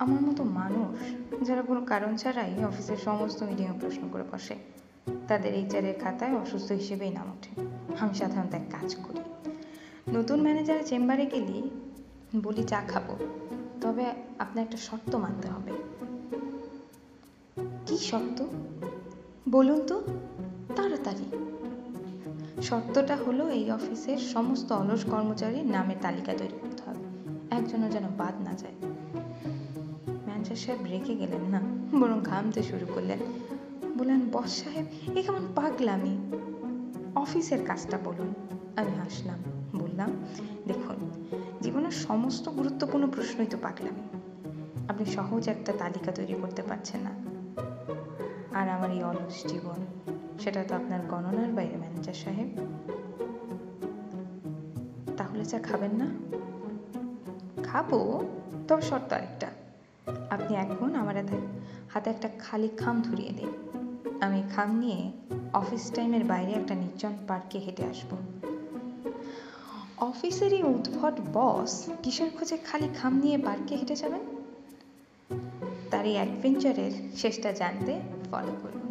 আমার মতো মানুষ যারা কোনো কারণ ছাড়াই অফিসের সমস্ত মিটিংয়ে প্রশ্ন করে বসে, তাদের এইচআরের খাতায় অসুস্থ হিসেবেই নাম ওঠে। আমি সাধারণত এক কাজ করি, নতুন ম্যানেজারের চেম্বারে গেলে বলি চা খাবো, তবে আপনার একটা শর্ত মানতে হবে। কি শর্ত বলুন তো, তাড়াতাড়ি। শর্তটা হলো এই অফিসের সমস্ত অলস কর্মচারীর নামের তালিকা তৈরি করতে হবে, একজনও যেন বাদ না যায়। ম্যানেজার সাহেব রেখে গেলেন না, বরং ঘামতে শুরু করলেন। বললেন, বস সাহেব এ কেমন পাগলামি, অফিসের কাজটা বলুন। আমি হাসলাম, বললাম, দেখুন, জীবনের সমস্ত গুরুত্বপূর্ণ প্রশ্নই তো পাগলামি। আপনি সহজ একটা তালিকা তৈরি করতে পারছেন না, আর আমার এই অলস জীবন, সেটা তো আপনার গণনার বাইরে ম্যানেজার সাহেব। তাহলে চা খাবেন না? খাবো, তবে শর্ত আরেকটা। আপনি এখন আমার হাতে একটা খালি খাম ধরিয়ে দিন, আমি খাম নিয়ে অফিস টাইমের বাইরে একটা নির্জন পার্কে হেঁটে আসবো। অফিসেরই উদ্ভট বস কিসের খোঁজে খালি খাম নিয়ে পার্কে হেঁটে যাবেন? তার এই অ্যাডভেঞ্চারের শেষটা জানতে ফলো করুন।